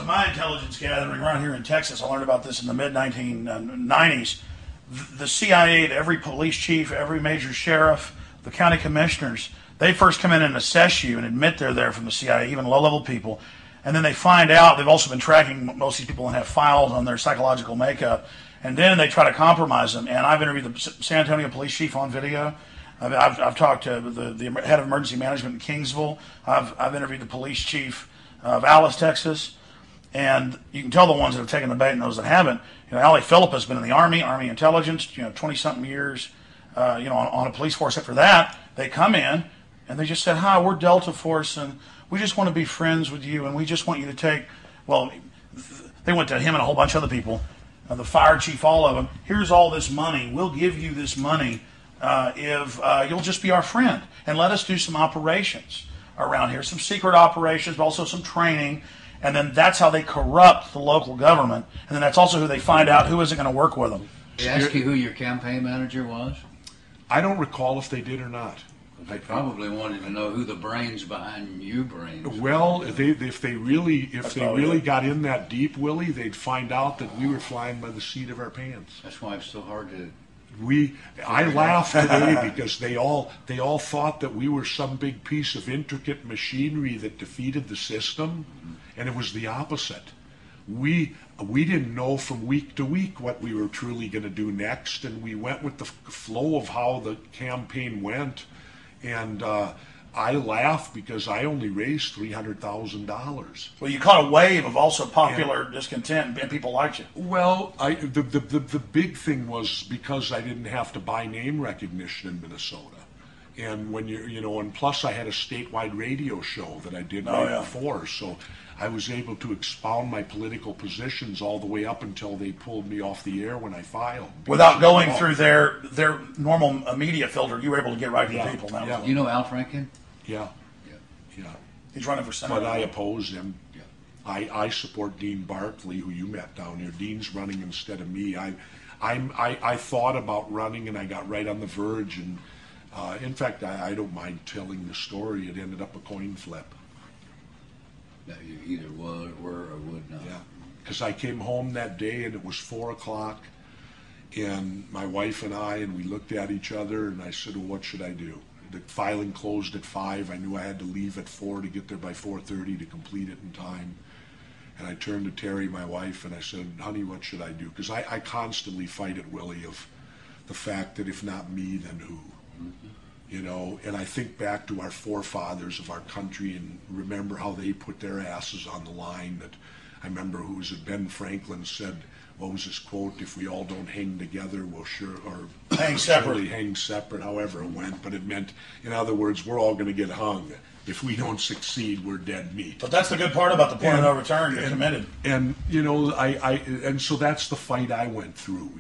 my intelligence gathering right here in Texas, I learned about this in the mid-1990s. The CIA, every police chief, every major sheriff, the county commissioners, they first come in and assess you and admit they're there from the CIA, even low-level people. And then they find out, they've also been tracking most of these people and have files on their psychological makeup. And then they try to compromise them. And I've interviewed the San Antonio police chief on video. I've talked to the head of emergency management in Kingsville. I've interviewed the police chief of Alice, Texas. And you can tell the ones that have taken the bait and those that haven't. Allie Phillip has been in the Army intelligence, 20-something years, on a police force. After that, they come in and they just said, hi, we're Delta Force, and we just want to be friends with you, and we just want you to take, well, they went to him and a whole bunch of other people, the fire chief, all of them. Here's all this money. We'll give you this money if you'll just be our friend and let us do some operations around here, some secret operations, but also some training. And then that's how they corrupt the local government. And then that's also who they find out who isn't going to work with them. They ask you who your campaign manager was? I don't recall if they did or not. They probably wanted to know who the brains behind you brains. Well, if they really got in that deep, Willie, they'd find out that we were flying by the seat of our pants. That's why it's so hard to. I laugh today because they all thought that we were some big piece of intricate machinery that defeated the system, and it was the opposite. We didn't know from week to week what we were truly going to do next, and we went with the flow of how the campaign went. And I laugh because I only raised $300,000. Well, you caught a wave of also popular discontent, and people liked you. Well, the big thing was because I didn't have to buy name recognition in Minnesota. And when and plus I had a statewide radio show that I did before, so I was able to expound my political positions all the way up until they pulled me off the air when I filed. Without going through their normal media filter, you were able to get right to the people now. Yeah. You know Al Franken? Yeah. He's running for senator. But I oppose him. Yeah. I support Dean Barkley, who you met down here. Dean's running instead of me. I thought about running, and I got right on the verge. And in fact, I don't mind telling the story. It ended up a coin flip. That you either were or would not. Yeah, because I came home that day and it was 4 o'clock, and my wife and we looked at each other, and I said, well, what should I do? The filing closed at 5. I knew I had to leave at 4 to get there by 4:30 to complete it in time. And I turned to Terry, my wife, and I said, honey, what should I do? Because I constantly fight it, Willie, of the fact that if not me, then who? Mm-hmm. And I think back to our forefathers of our country and remember how they put their asses on the line. That I remember Ben Franklin said, what was his quote? If we all don't hang together, we'll hang separate. Hang separate, however it went. But it meant, in other words, we're all going to get hung. If we don't succeed, we're dead meat. But that's the good part about the point of no return. You're committed. And and so that's the fight I went through.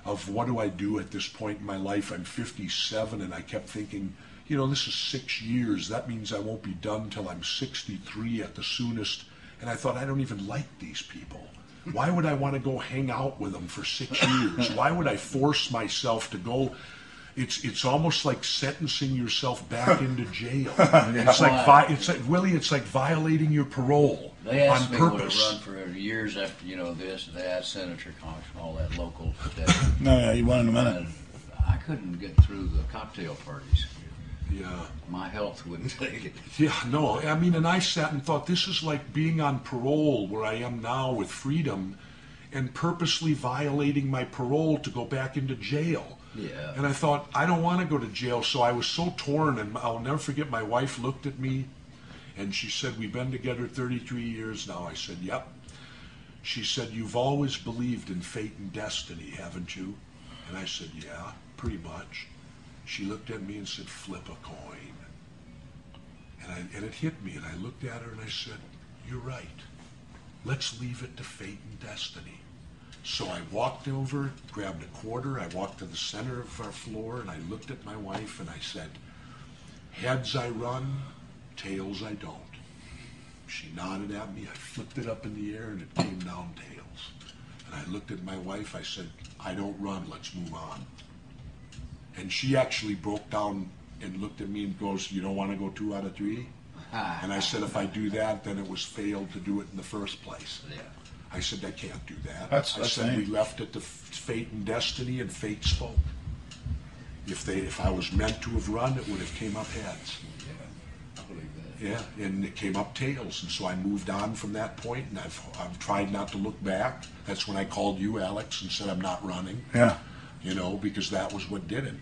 Of what do I do at this point in my life? I'm 57, and I kept thinking, this is 6 years. That means I won't be done till I'm 63 at the soonest. And I thought, I don't even like these people. Why would I want to go hang out with them for 6 years? Why would I force myself to go? It's almost like sentencing yourself back into jail. It's like violating your parole on purpose. They asked me to run for years after this, that, Senator Cox, all that local stuff. No, you won in a minute. I couldn't get through the cocktail parties. Yeah, my health wouldn't take it. Yeah, no, and I sat and thought, this is like being on parole where I am now with freedom, and purposely violating my parole to go back into jail. Yeah. And I thought, I don't want to go to jail, so I was so torn, and I'll never forget, my wife looked at me, and she said, we've been together 33 years now. I said, yep. She said, you've always believed in fate and destiny, haven't you? And I said, yeah, pretty much. She looked at me and said, flip a coin. And it hit me, and I looked at her and I said, you're right. Let's leave it to fate and destiny. So I walked over, grabbed a quarter, I walked to the center of our floor, and I looked at my wife and I said, heads I run, tails I don't. She nodded at me, I flipped it up in the air, and it came down tails. And I looked at my wife, I said, I don't run, let's move on. And she actually broke down and looked at me and goes, you don't want to go 2 out of 3? And I said, if I do that, then it was failed to do it in the first place. Yeah. I said, I can't do that. That's I said, we neat. left it to fate and destiny, and fate spoke. If I was meant to have run, it would have came up heads. I believe that. Yeah, and it came up tails, and so I moved on from that point, and I've tried not to look back. That's when I called you, Alex, and said I'm not running. Yeah. You know, because that was what did it.